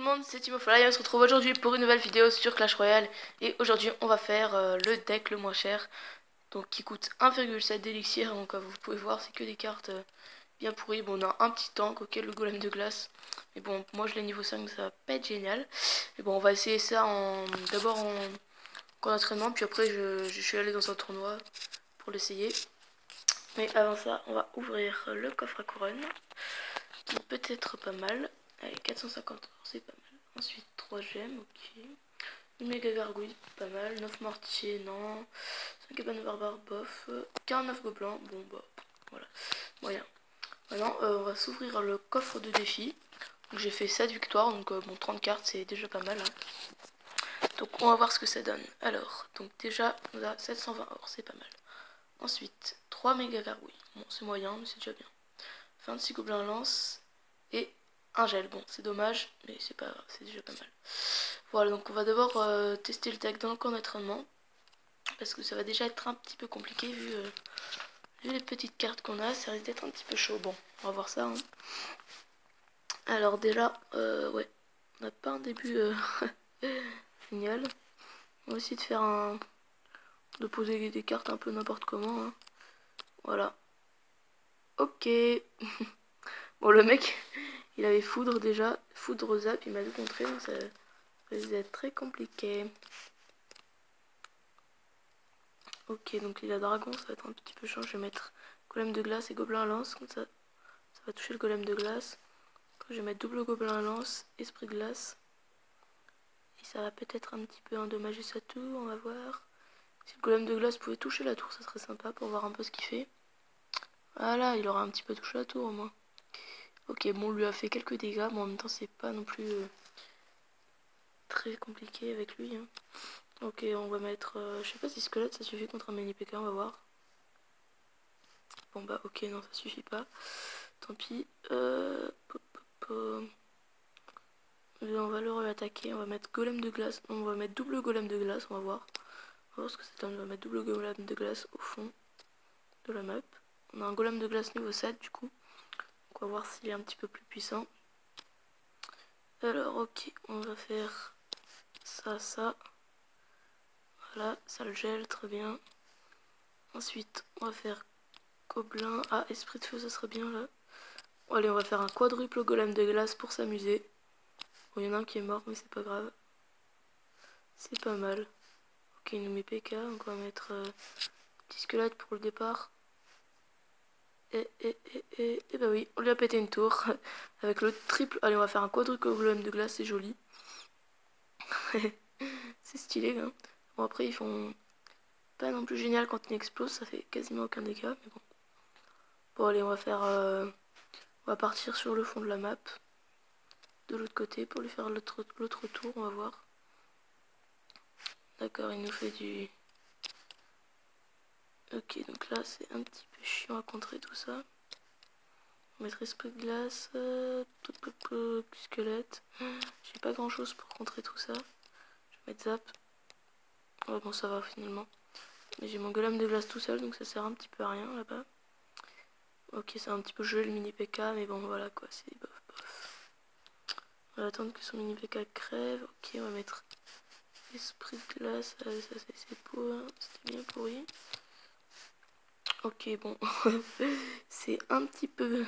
monde, c'est TimoFly et on se retrouve aujourd'hui pour une nouvelle vidéo sur Clash Royale. Et aujourd'hui on va faire le deck le moins cher, donc qui coûte 1,7 d'élixir. Donc comme vous pouvez voir, c'est que des cartes bien pourries. Bon, on a un petit tank, ok, le golem de glace, mais bon, moi je l'ai niveau 5, ça va pas être génial. Mais bon, on va essayer ça d'abord en entraînement, puis après je suis allé dans un tournoi pour l'essayer. Mais avant ça, on va ouvrir le coffre à couronne, qui peut être pas mal. Allez, 450 euros, c'est pas mal. Ensuite, 3 gemmes, ok. Une méga gargouille, pas mal. 9 mortiers, non. 5 cabanes barbares, bof. 49 gobelins, bon bah, voilà, moyen. Maintenant, on va s'ouvrir le coffre de défi. J'ai fait 7 victoires, donc bon, 30 cartes, c'est déjà pas mal. Hein. Donc on va voir ce que ça donne. Alors, donc déjà, on a 720 or, c'est pas mal. Ensuite, 3 méga gargouilles. Bon, c'est moyen, mais c'est déjà bien. 26 gobelins lance et un gel. Bon, c'est dommage, mais c'est pas grave, c'est déjà pas mal. Voilà, donc on va d'abord tester le deck dans le camp d'entraînement, parce que ça va déjà être un petit peu compliqué vu les petites cartes qu'on a, ça risque d'être un petit peu chaud. Bon, on va voir ça. Hein. Alors déjà, ouais, on n'a pas un début génial. On va essayer de faire de poser des cartes un peu n'importe comment. Hein. Voilà. Ok. Bon, le mec, il avait foudre déjà, foudre zap, il m'a tout montré, donc ça risque d'être très compliqué. Ok, donc il a dragon, ça va être un petit peu chiant. Je vais mettre golem de glace et gobelin à lance, comme ça va toucher le golem de glace. Après, je vais mettre double gobelin à lance, esprit de glace. Et ça va peut-être un petit peu endommager sa tour, on va voir. Si le golem de glace pouvait toucher la tour, ça serait sympa pour voir un peu ce qu'il fait. Voilà, il aura un petit peu touché la tour au moins. Ok, bon, on lui a fait quelques dégâts, mais en même temps, c'est pas non plus très compliqué avec lui. Hein. Ok, on va mettre... je sais pas si squelette ça suffit contre un mini PK, on va voir. Bon bah ok, non, ça suffit pas. Tant pis. On va le re-attaquer. On va mettre golem de glace. On va mettre double golem de glace, on va voir. On va voir ce que c'est. On va mettre double golem de glace au fond de la map. On a un golem de glace niveau 7 du coup. Donc on va voir s'il est un petit peu plus puissant. Alors ok, on va faire ça. Voilà, ça le gèle, très bien. Ensuite, on va faire gobelin. Ah, esprit de feu, ça serait bien là. Bon, allez, on va faire un quadruple golem de glace pour s'amuser. Bon, il y en a un qui est mort, mais c'est pas grave. C'est pas mal. Ok, il nous met PK, donc on va mettre petit squelette pour le départ. Et bah oui, on lui a pété une tour. Avec le triple. Allez, on va faire un quadruple golem de glace, c'est joli. C'est stylé, hein. Bon, après, ils font pas non plus génial quand il explose, ça fait quasiment aucun dégât, mais bon. Bon, allez, on va faire. On va partir sur le fond de la map. De l'autre côté pour lui faire l'autre tour, on va voir. D'accord, il nous fait du... Ok, donc là c'est un petit peu chiant à contrer tout ça. On va mettre esprit de glace, squelette. J'ai pas grand chose pour contrer tout ça. Je vais mettre zap. Ouais, bon, ça va finalement. Mais j'ai mon golem de glace tout seul, donc ça sert un petit peu à rien là-bas. Ok, c'est un petit peu gelé le mini PK, mais bon, voilà quoi, c'est bof. On va attendre que son mini PK crève. Ok, on va mettre esprit de glace. Ça c'est pour... C'était bien pourri. Ok, bon, c'est un petit peu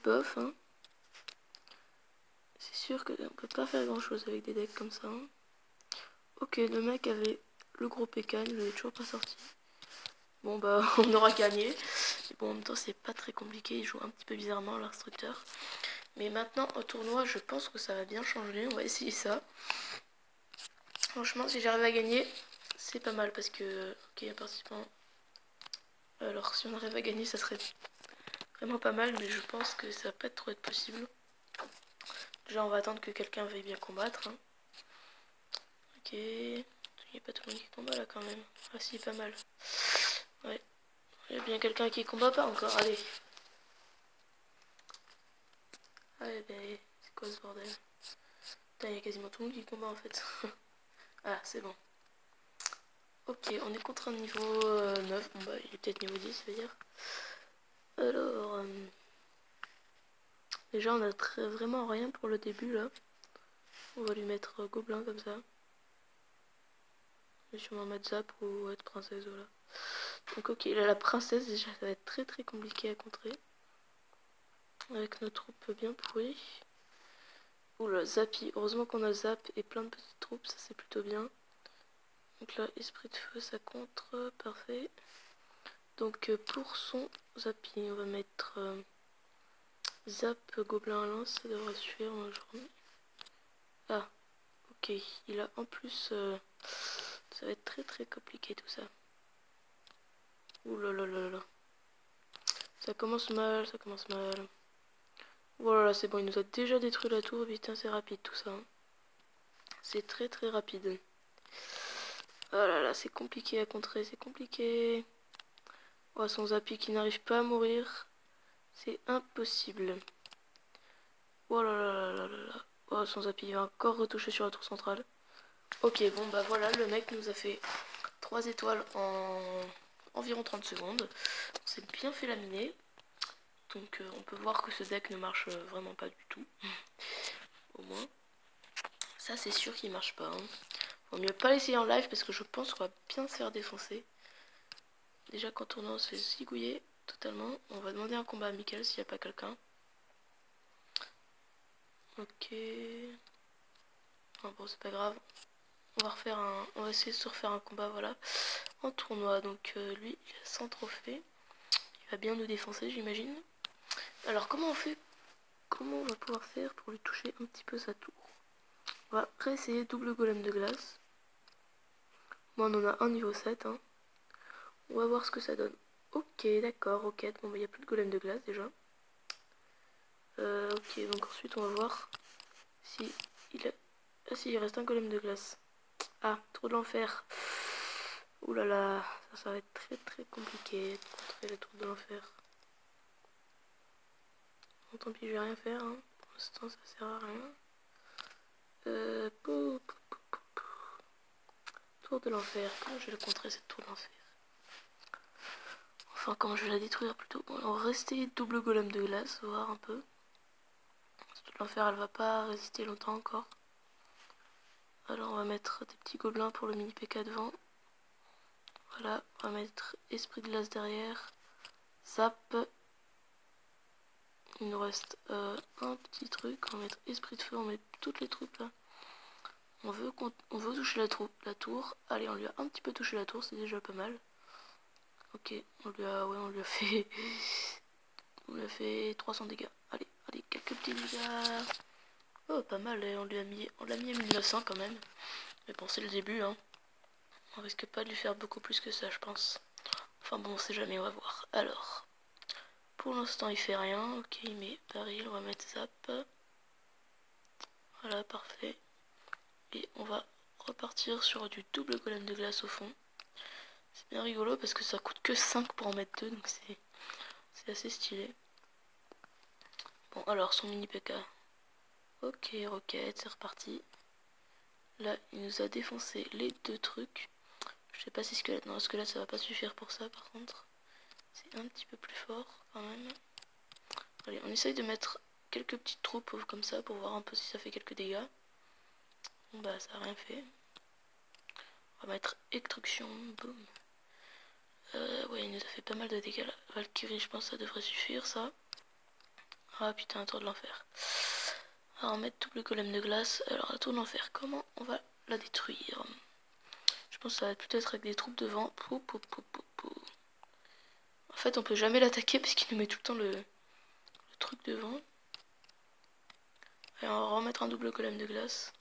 bof. Hein. C'est sûr qu'on peut pas faire grand chose avec des decks comme ça. Hein. Ok, le mec avait le gros PK, il n'est toujours pas sorti. Bon bah, on aura gagné. Mais bon, en même temps, c'est pas très compliqué, il joue un petit peu bizarrement l'instructeur. Mais maintenant, au tournoi, je pense que ça va bien changer, on va essayer ça. Franchement, si j'arrive à gagner, c'est pas mal parce que, ok, un participant. Alors, si on arrive à gagner, ça serait vraiment pas mal, mais je pense que ça va pas trop être possible. Déjà, on va attendre que quelqu'un veuille bien combattre. Hein. Ok. Il n'y a pas tout le monde qui combat là quand même. Ah si, pas mal. Ouais. Il y a bien quelqu'un qui combat pas encore. Allez. Allez, ben, c'est quoi ce bordel? Putain, il y a quasiment tout le monde qui combat en fait. Ah, c'est bon. Ok, on est contre un niveau 9. Bon bah, il est peut-être niveau 10, ça veut dire. Alors... déjà, on a vraiment rien pour le début là. On va lui mettre gobelin comme ça. Je vais sûrement mettre zap ou être princesse, voilà. Donc ok, là la princesse déjà ça va être très très compliqué à contrer. Avec nos troupes bien pourries. Oula, Zappy, heureusement qu'on a Zap et plein de petites troupes, ça c'est plutôt bien. Donc là, esprit de feu, ça contre, parfait. Donc pour son Zappy, on va mettre Zap Gobelin à lance, ça devrait suffire dans la journée. Ah, ok, il a en plus, ça va être très très compliqué tout ça. Ouh là là là là. Ça commence mal, ça commence mal. Voilà, c'est bon, il nous a déjà détruit la tour, putain c'est rapide tout ça. Hein. C'est très très rapide. Oh là là, c'est compliqué à contrer, c'est compliqué. Oh, son Zappy qui n'arrive pas à mourir. C'est impossible. Oh là là là là là là. Oh, son Zappy va encore retoucher sur la tour centrale. Ok, bon bah voilà, le mec nous a fait 3 étoiles en environ 30 secondes. On s'est bien fait laminer. Donc on peut voir que ce deck ne marche vraiment pas du tout. Au moins. Ça c'est sûr qu'il marche pas. Hein. Vaut mieux pas l'essayer en live parce que je pense qu'on va bien se faire défoncer. Déjà qu'en tournant on se fait zigouiller totalement. On va demander un combat amical s'il n'y a pas quelqu'un. Ok. Ah bon c'est pas grave. On va essayer de se refaire un combat voilà. En tournoi. Donc lui il a 100 trophées. Il va bien nous défoncer j'imagine. Alors comment on fait? Comment on va pouvoir faire pour lui toucher un petit peu sa tour? On va réessayer double golem de glace. Moi on en a un niveau 7 hein. On va voir ce que ça donne. Ok d'accord, roquette. Bon bah il n'y a plus de golem de glace déjà. Ok donc ensuite on va voir si il a... Ah si il reste un golem de glace. Ah trop de l'enfer. Ouh là là, ça va être très très compliqué de contrer la tour de l'enfer. Bon tant pis je vais rien faire hein. Pour l'instant ça sert à rien. Tour de l'enfer, comment je vais le contrer cette tour de l'enfer? Enfin comment je vais la détruire plutôt. Bon on va rester double golem de glace, voir un peu. Cette tour de l'enfer elle va pas résister longtemps encore. Alors on va mettre des petits gobelins pour le mini PK devant. Voilà, on va mettre esprit de glace derrière. Zap. Il nous reste un petit truc. On va mettre esprit de feu, on met toutes les troupes là. On veut toucher la tour. Allez, on lui a un petit peu touché la tour, c'est déjà pas mal. Ok, on lui a fait... on lui a fait 300 dégâts. Allez, allez, quelques petits dégâts. Oh, pas mal, on l'a mis à 1900 quand même. Mais bon, c'est le début, hein. On risque pas de lui faire beaucoup plus que ça, je pense. Enfin bon, on sait jamais, on va voir. Alors, pour l'instant, il fait rien. Ok, il met baril, on va mettre zap. Voilà, parfait. Et on va repartir sur du double golem de glace au fond. C'est bien rigolo parce que ça coûte que 5 pour en mettre 2, donc c'est assez stylé. Bon, alors, son mini PK. Ok, roquette, c'est reparti. Là, il nous a défoncé les deux trucs. Je sais pas si squelette. Non, squelette, ça va pas suffire pour ça, par contre. C'est un petit peu plus fort, quand même. Allez, on essaye de mettre quelques petites troupes comme ça pour voir un peu si ça fait quelques dégâts. Bon, bah, ça a rien fait. On va mettre extruction, boum. Ouais, il nous a fait pas mal de dégâts là. Valkyrie, je pense que ça devrait suffire, ça. Ah putain, tour de l'enfer. Alors, on va mettre double golem de glace. Alors, la tour de l'enfer, comment on va la détruire? Je pense que ça va peut-être avec des troupes devant. En fait, on peut jamais l'attaquer parce qu'il nous met tout le temps le truc devant. Allez, on va remettre un double golem de glace.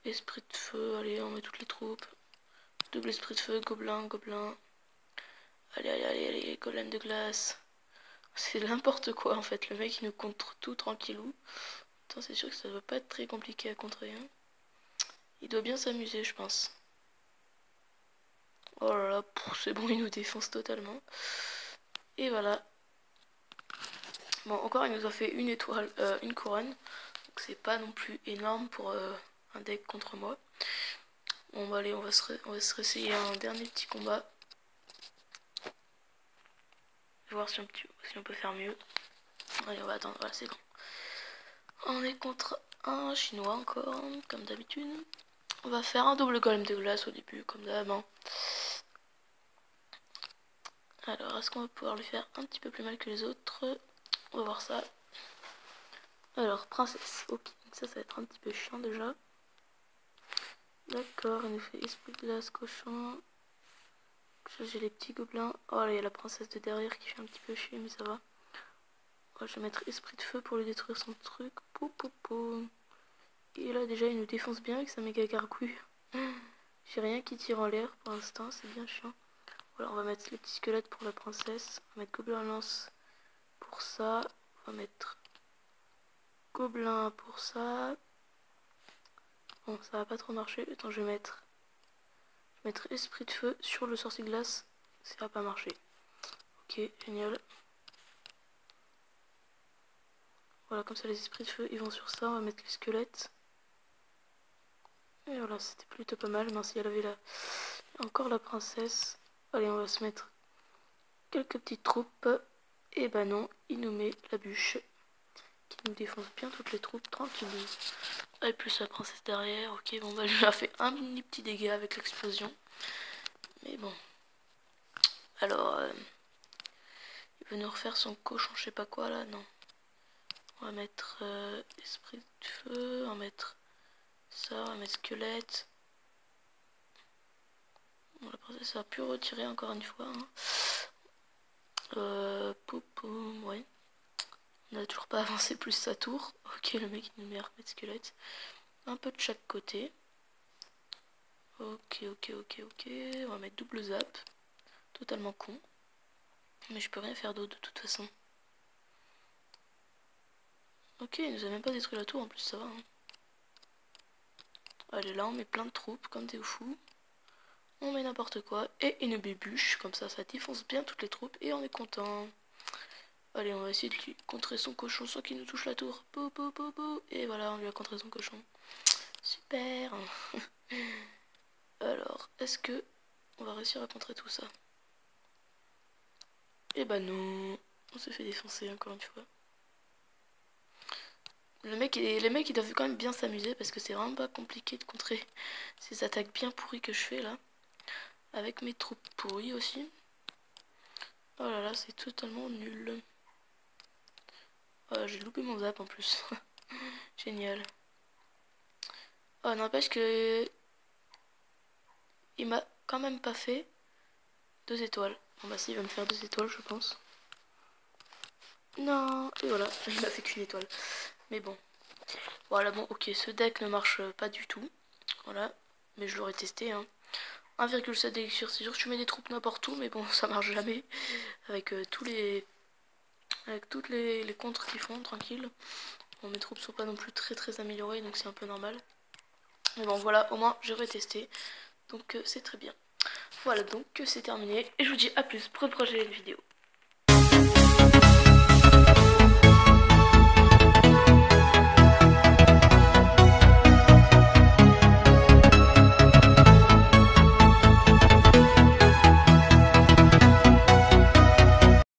Esprit de feu, allez, on met toutes les troupes. Double esprit de feu, gobelin, gobelin. Allez, allez, allez, allez, golem de glace. C'est n'importe quoi en fait, le mec il nous contre tout tranquillou. Putain, c'est sûr que ça doit pas être très compliqué à contrer. Hein. Il doit bien s'amuser, je pense. Oh là là, c'est bon, il nous défonce totalement. Et voilà. Bon, encore, il nous a fait une étoile, une couronne. Donc c'est pas non plus énorme pour un deck contre moi. Bon, bah allez, on va se réessayer un dernier petit combat. Voir si on peut faire mieux. Allez, on va attendre, voilà, c'est bon. On est contre un chinois encore, comme d'habitude. On va faire un double golem de glace au début, comme d'hab. Alors, est-ce qu'on va pouvoir lui faire un petit peu plus mal que les autres? On va voir ça. Alors, princesse. Ok, donc ça va être un petit peu chiant déjà. D'accord, il nous fait esprit de glace, cochon. J'ai les petits gobelins. Oh là, il y a la princesse de derrière qui fait un petit peu chier, mais ça va. Oh, je vais mettre esprit de feu pour lui détruire son truc. Pou, pou, pou. Et là, déjà, il nous défonce bien avec sa méga gargouille. J'ai rien qui tire en l'air pour l'instant, c'est bien chiant. Voilà, on va mettre les petits squelettes pour la princesse. On va mettre gobelin lance pour ça. On va mettre gobelin pour ça. Bon, ça va pas trop marcher. Attends, je vais mettre esprit de feu sur le sorcier glace. Ça va pas marcher. Ok, génial. Voilà, comme ça les esprits de feu ils vont sur ça. On va mettre les squelettes. Et voilà, c'était plutôt pas mal. Mince, elle avait encore la princesse. Allez, on va se mettre quelques petites troupes. Et bah non, il nous met la bûche qui nous défonce bien toutes les troupes tranquillement. Et plus la princesse derrière. Ok, bon bah lui a fait un mini petit dégât avec l'explosion. Mais bon. Alors, il veut nous refaire son cochon, je sais pas quoi là, non. On va mettre esprit de feu, on va mettre ça, on va mettre squelette. Bon, la princesse a pu retirer encore une fois. Poum, ouais. On n'a toujours pas avancé plus sa tour. Ok, le mec il nous met à remettre squelette. Un peu de chaque côté. Ok. On va mettre double zap. Totalement con. Mais je peux rien faire d'autre de toute façon. Ok, il nous a même pas détruit la tour en plus, ça va. Allez, là on met plein de troupes comme des fous. On met n'importe quoi et une bébûche, comme ça défonce bien toutes les troupes et on est content. Allez, on va essayer de lui contrer son cochon sans qu'il nous touche la tour. Et voilà, on lui a contré son cochon. Super. Alors, est-ce que on va réussir à contrer tout ça? Eh bah non, on s'est fait défoncer encore une fois. Les mecs ils doivent quand même bien s'amuser parce que c'est vraiment pas compliqué de contrer ces attaques bien pourries que je fais là. Avec mes troupes pourries aussi. Oh là là, c'est totalement nul. Oh, j'ai loupé mon zap en plus. Génial. Oh, n'empêche que il m'a quand même pas fait 2 étoiles. Bon bah si, il va me faire 2 étoiles je pense. Non, et voilà, il m'a fait qu'une étoile. Mais bon. Voilà, bon, ok, ce deck ne marche pas du tout. Voilà, mais je l'aurais testé, hein. 1,7 d'élixir, c'est sûr que tu mets des troupes n'importe où, mais bon, ça marche jamais. Avec toutes les contres qu'ils font, tranquille. Bon, mes troupes sont pas non plus très améliorées, donc c'est un peu normal. Mais bon, voilà, au moins j'ai retesté. Donc c'est très bien. Voilà, donc c'est terminé. Et je vous dis à plus pour une prochaine vidéo.